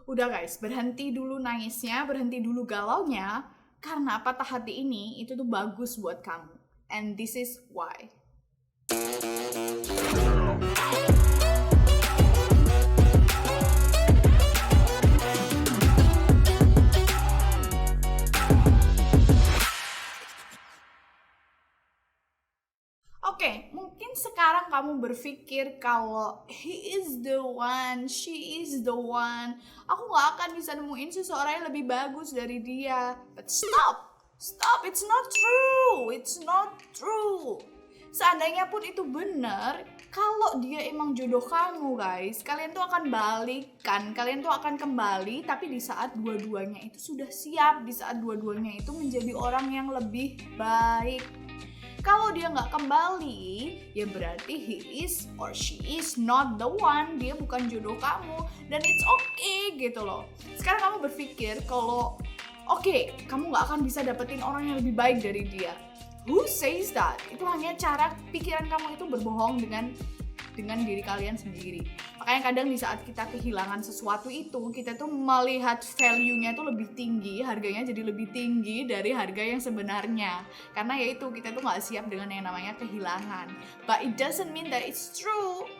Udah guys, berhenti dulu nangisnya, berhenti dulu galaunya, karena patah hati ini itu tuh bagus buat kamu. And this is why. Oke, mungkin sekarang kamu berpikir kalau he is the one, she is the one. Aku gak akan bisa nemuin seseorang yang lebih bagus dari dia. But stop, it's not true. Seandainya pun itu benar, kalau dia emang jodoh kamu guys, kalian tuh akan balikan, kalian tuh akan kembali, tapi di saat dua-duanya itu sudah siap, di saat dua-duanya itu menjadi orang yang lebih baik. Kalau dia nggak kembali, ya berarti he is or she is not the one. Dia bukan jodoh kamu. Dan it's okay gitu loh. Sekarang kamu berpikir kalau oke, kamu nggak akan bisa dapetin orang yang lebih baik dari dia. Who says that? Itu hanya cara pikiran kamu itu berbohong dengan diri kalian sendiri. Makanya kadang di saat kita kehilangan sesuatu itu, kita tuh melihat value-nya tuh lebih tinggi, harganya jadi lebih tinggi dari harga yang sebenarnya. Karena ya itu, kita tuh gak siap dengan yang namanya kehilangan. But it doesn't mean that it's true.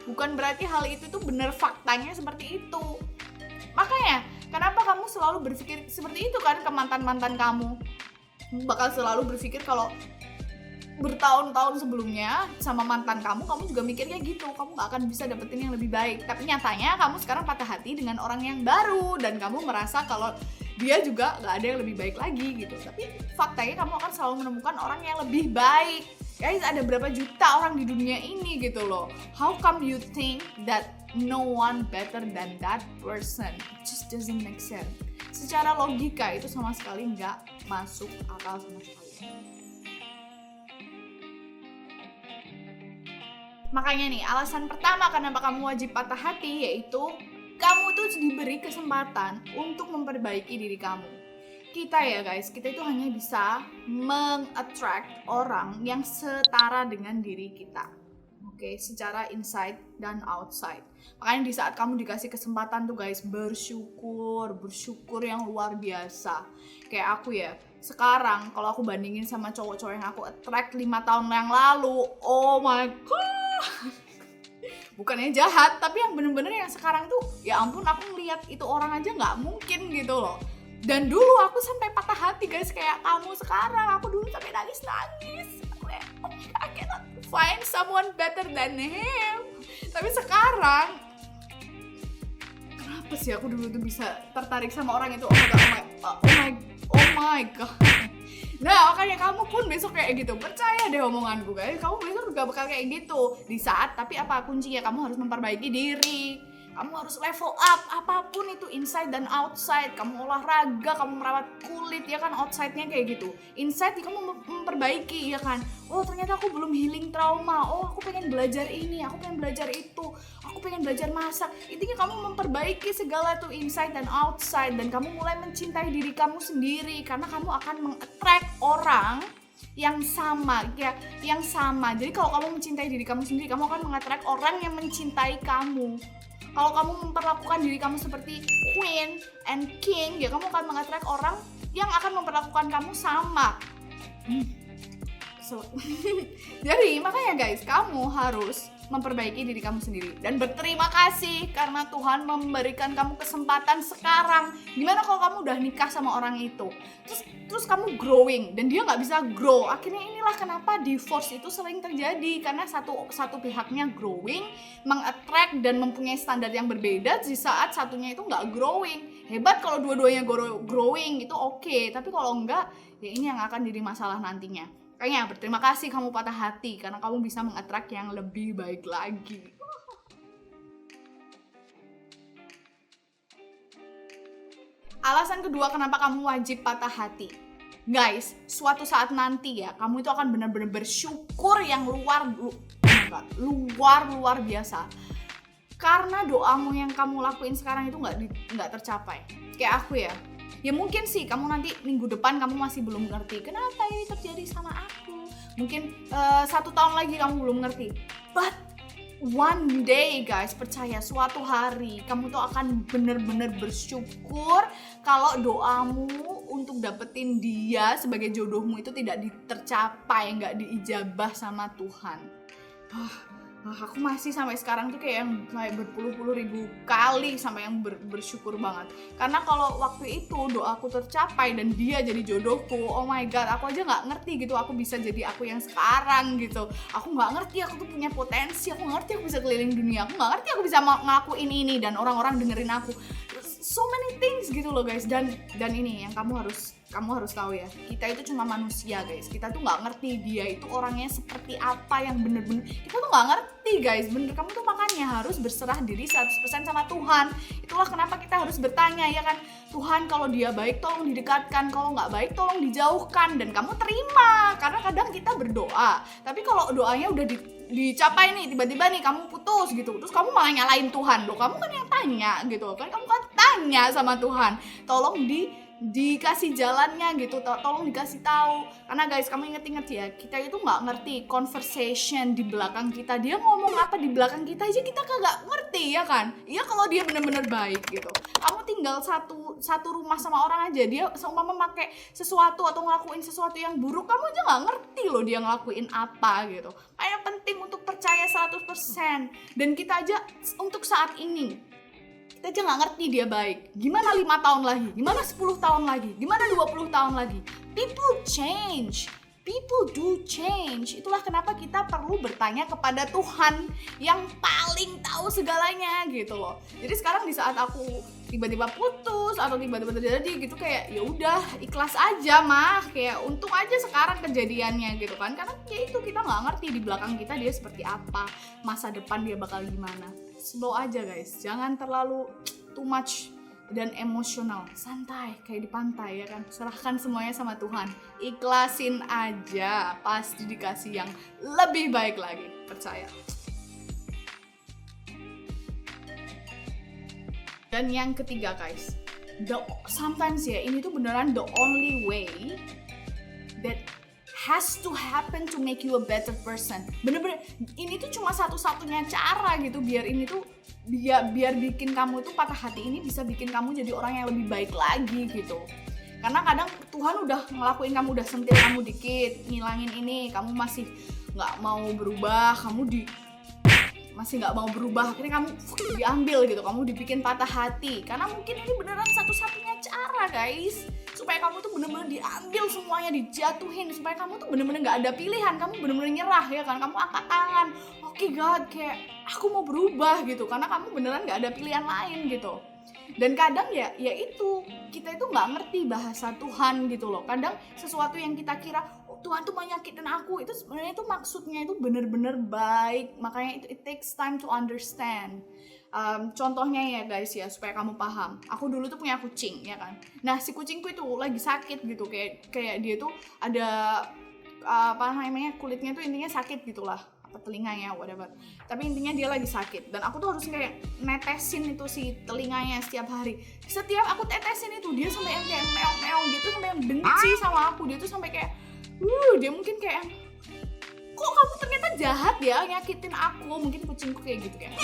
Bukan berarti hal itu tuh benar faktanya seperti itu. Makanya, kenapa kamu selalu berpikir seperti itu kan ke mantan-mantan kamu? Bakal selalu berpikir kalau bertahun-tahun sebelumnya sama mantan kamu juga mikirnya gitu, kamu gak akan bisa dapetin yang lebih baik. Tapi nyatanya kamu sekarang patah hati dengan orang yang baru dan kamu merasa kalau dia juga gak ada yang lebih baik lagi gitu. Tapi faktanya kamu akan selalu menemukan orang yang lebih baik. Guys, ada berapa juta orang di dunia ini gitu loh. How come you think that no one better than that person? It just doesn't make sense. Secara logika itu sama sekali gak masuk akal sama sekali. Makanya nih, alasan pertama kenapa kamu wajib patah hati yaitu kamu tuh diberi kesempatan untuk memperbaiki diri kamu. Kita ya guys, kita itu hanya bisa meng-attract orang yang setara dengan diri kita. Oke, secara inside dan outside. Makanya di saat kamu dikasih kesempatan tuh guys, bersyukur yang luar biasa. Kayak aku ya, sekarang kalau aku bandingin sama cowok-cowok yang aku attract 5 tahun yang lalu, oh my god. Bukannya jahat, tapi yang bener-bener yang sekarang tuh ya ampun, aku ngeliat itu orang aja gak mungkin gitu loh. Dan dulu aku sampai patah hati guys, kayak kamu sekarang. Aku dulu sampai nangis-nangis. Aku kayak, oh my god, I cannot find someone better than him. Tapi sekarang, kenapa sih aku dulu tuh bisa tertarik sama orang itu? Oh my god. Nah, makanya kamu pun besok kayak gitu. Percaya deh omonganku guys. Kamu besok juga bakal kayak gitu. Di saat, tapi apa kuncinya? Kamu harus memperbaiki diri. Kamu harus level up. Apapun itu, inside dan outside. Kamu olahraga, kamu merawat kulit, ya kan? Outside-nya kayak gitu. Inside, kamu memperbaiki, ya kan? Oh, ternyata aku belum healing trauma. Oh, aku pengen belajar ini. Aku pengen belajar itu. Aku pengen belajar masak. Intinya kamu memperbaiki segala tuh inside dan outside. Dan kamu mulai mencintai diri kamu sendiri. Karena kamu akan meng-attract orang yang sama, ya, yang sama. Jadi kalau kamu mencintai diri kamu sendiri, kamu akan meng-attract orang yang mencintai kamu. Kalau kamu memperlakukan diri kamu seperti queen and king, ya kamu akan meng-attract orang yang akan memperlakukan kamu sama. Jadi makanya guys, kamu harus memperbaiki diri kamu sendiri dan berterima kasih karena Tuhan memberikan kamu kesempatan sekarang. Gimana kalau kamu udah nikah sama orang itu, terus kamu growing dan dia nggak bisa grow? Akhirnya inilah kenapa divorce itu sering terjadi, karena satu pihaknya growing, meng-attract dan mempunyai standar yang berbeda, di saat satunya itu nggak growing. Hebat kalau dua-duanya growing itu oke, tapi kalau enggak, ya ini yang akan jadi masalah nantinya. Kayaknya berterima kasih kamu patah hati karena kamu bisa meng-attract yang lebih baik lagi. Alasan kedua kenapa kamu wajib patah hati. Guys, suatu saat nanti ya, kamu itu akan benar-benar bersyukur yang luar biasa. Karena doamu yang kamu lakuin sekarang itu nggak tercapai. Kayak aku ya. Ya mungkin sih kamu nanti minggu depan kamu masih belum ngerti kenapa ini terjadi sama aku. Mungkin 1 tahun lagi kamu belum ngerti. But one day guys, percaya suatu hari kamu tuh akan bener-bener bersyukur kalau doamu untuk dapetin dia sebagai jodohmu itu tidak tercapai, nggak diijabah sama Tuhan. Aku masih sampai sekarang tuh kayak berpuluh-puluh ribu kali sampai yang bersyukur banget. Karena kalau waktu itu doaku tercapai dan dia jadi jodohku, oh my god, aku aja nggak ngerti gitu aku bisa jadi aku yang sekarang gitu. Aku nggak ngerti aku tuh punya potensi, aku nggak ngerti aku bisa keliling dunia, aku nggak ngerti aku bisa ngelakuin ini dan orang-orang dengerin aku. So many things gitu loh guys. Dan ini yang kamu harus tahu ya, kita itu cuma manusia guys, kita tuh nggak ngerti dia itu orangnya seperti apa yang bener-bener, kita tuh nggak ngerti guys, bener. Kamu tuh makanya harus berserah diri 100% sama Tuhan. Itulah kenapa kita harus bertanya ya kan, Tuhan kalau dia baik tolong didekatkan, kalau nggak baik tolong dijauhkan, dan kamu terima. Karena kadang kita berdoa, tapi kalau doanya udah dicapai nih, tiba-tiba nih kamu putus gitu, terus kamu malah nyalain Tuhan. Loh, kamu kan yang tanya gitu kan, kamu kan tanya sama Tuhan, tolong dikasih jalannya gitu, tolong dikasih tahu. Karena guys, kamu inget ya, kita itu nggak ngerti conversation di belakang kita, dia ngomong apa di belakang kita aja kita kagak ngerti ya kan. Iya, kalau dia bener-bener baik gitu, kamu tinggal satu rumah sama orang aja, dia seumpama pakai sesuatu atau ngelakuin sesuatu yang buruk, kamu aja nggak ngerti loh dia ngelakuin apa gitu. Kayak penting untuk percaya 100%. Dan kita aja untuk saat ini kita aja nggak ngerti dia baik. Gimana 5 tahun lagi? Gimana 10 tahun lagi? Gimana 20 tahun lagi? People change. People do change. Itulah kenapa kita perlu bertanya kepada Tuhan yang paling tahu segalanya gitu loh. Jadi sekarang di saat aku tiba-tiba putus atau tiba-tiba terjadi gitu, kayak ya udah ikhlas aja mah, kayak untung aja sekarang kejadiannya gitu kan. Karena ya itu, kita nggak ngerti di belakang kita dia seperti apa, masa depan dia bakal gimana. Slow aja guys, jangan terlalu too much dan emosional, santai kayak di pantai ya kan. Serahkan semuanya sama Tuhan, ikhlasin aja, pasti dikasih yang lebih baik lagi, percaya. Dan yang ketiga guys, sometimes ya, ini tuh beneran the only way that has to happen to make you a better person. Bener-bener ini tuh cuma satu-satunya cara gitu biar ini tuh biar bikin kamu tuh patah hati ini bisa bikin kamu jadi orang yang lebih baik lagi gitu. Karena kadang Tuhan udah ngelakuin kamu, udah sentil kamu dikit, ngilangin ini, kamu masih nggak mau berubah, masih nggak mau berubah, akhirnya kamu diambil gitu, kamu dibikin patah hati. Karena mungkin ini beneran satu-satunya cara guys, supaya kamu tuh bener-bener diambil semuanya, dijatuhin, supaya kamu tuh bener-bener nggak ada pilihan, kamu bener-bener nyerah ya kan, kamu angkat tangan, oke God, kayak aku mau berubah gitu, karena kamu beneran nggak ada pilihan lain gitu. Dan kadang ya itu kita itu nggak ngerti bahasa Tuhan gitu loh. Kadang sesuatu yang kita kira Tuhan tuh mau nyakitin aku, itu sebenarnya itu maksudnya itu bener-bener baik. Makanya it takes time to understand. Contohnya ya guys ya, supaya kamu paham. Aku dulu tuh punya kucing ya kan. Nah si kucingku itu lagi sakit gitu, kayak dia tuh ada kulitnya tuh intinya sakit gitulah, apa telinganya whatever. Tapi intinya dia lagi sakit dan aku tuh harus kayak netesin itu si telinganya setiap hari. Setiap aku tetesin itu dia sampai yang kayak meong-meong gitu, sampai yang benci sama aku. Dia tuh sampai kayak dia mungkin kayak, kok kamu ternyata jahat ya nyakitin aku. Mungkin kucingku kayak gitu, kayak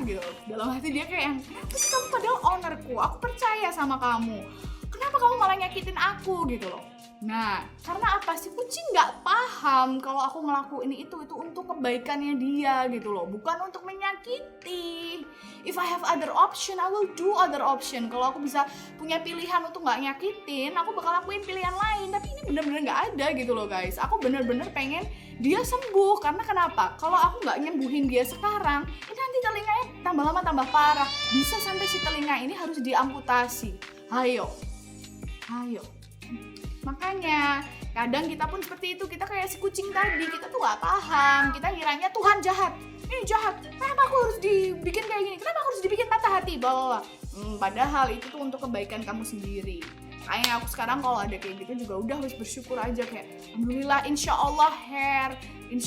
gitu. Dalam hati dia kayak, terus kamu padahal ownerku, aku percaya sama kamu, kenapa kamu malah nyakitin aku gitu loh. Nah, karena apa sih, kucing nggak paham kalau aku ngelakuin itu untuk kebaikannya dia gitu loh, bukan untuk menyakiti. If I have other option, I will do other option. Kalau aku bisa punya pilihan untuk nggak nyakitin, aku bakal lakuin pilihan lain. Tapi ini bener-bener nggak ada gitu loh guys. Aku bener-bener pengen dia sembuh. Karena kenapa? Kalau aku nggak nyembuhin dia sekarang, ini nanti telinganya tambah lama tambah parah. Bisa sampai si telinga ini harus diamputasi. Ayo. Makanya kadang kita pun seperti itu, kita kayak si kucing tadi, kita tuh gak paham, kita ngiranya Tuhan jahat, ini jahat, kenapa aku harus dibikin kayak gini, kenapa aku harus dibikin patah hati, bawa. Padahal itu tuh untuk kebaikan kamu sendiri. Kayaknya aku sekarang kalau ada kayak gitu juga udah harus bersyukur aja, kayak alhamdulillah, insya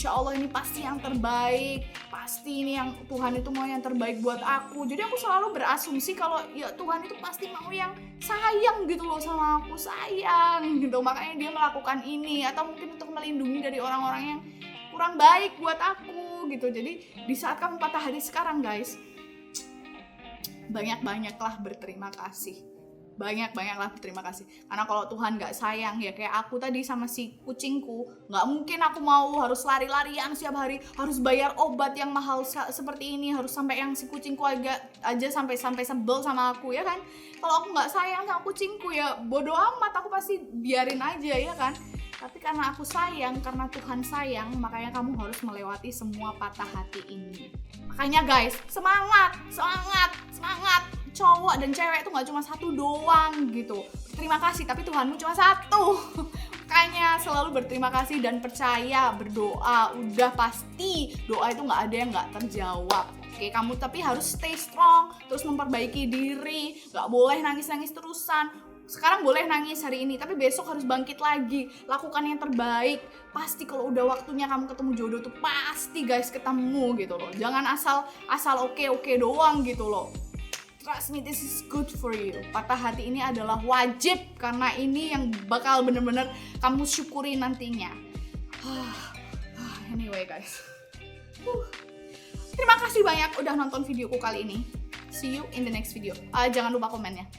Allah ini pasti yang terbaik, pasti ini yang Tuhan itu mau yang terbaik buat aku. Jadi aku selalu berasumsi kalau ya Tuhan itu pasti mau yang sayang gitu loh sama aku, sayang gitu, makanya dia melakukan ini, atau mungkin untuk melindungi dari orang-orang yang kurang baik buat aku gitu. Jadi di saat kamu patah hati sekarang guys, banyak-banyaklah berterima kasih. Banyak-banyaklah berterima kasih. Karena kalau Tuhan gak sayang ya kayak aku tadi sama si kucingku, gak mungkin aku mau harus lari-larian setiap hari, harus bayar obat yang mahal seperti ini, harus sampai yang si kucingku aja sampai sebel sama aku ya kan. Kalau aku gak sayang sama kucingku ya bodo amat, aku pasti biarin aja ya kan. Tapi karena aku sayang, karena Tuhan sayang, makanya kamu harus melewati semua patah hati ini. Makanya guys, semangat, semangat, semangat. Cowok dan cewek itu gak cuma satu doang gitu. Terima kasih, tapi Tuhanmu cuma satu. Makanya selalu berterima kasih dan percaya, berdoa. Udah pasti doa itu gak ada yang gak terjawab. Oke, kamu tapi harus stay strong, terus memperbaiki diri. Gak boleh nangis-nangis terusan. Sekarang boleh nangis hari ini, tapi besok harus bangkit lagi. Lakukan yang terbaik. Pasti kalau udah waktunya kamu ketemu jodoh tuh pasti guys ketemu gitu loh. Jangan asal oke doang gitu loh. Trust me, this is good for you. Patah hati ini adalah wajib, karena ini yang bakal bener-bener kamu syukuri nantinya. Anyway guys, terima kasih banyak udah nonton videoku kali ini. See you in the next video. Jangan lupa komennya.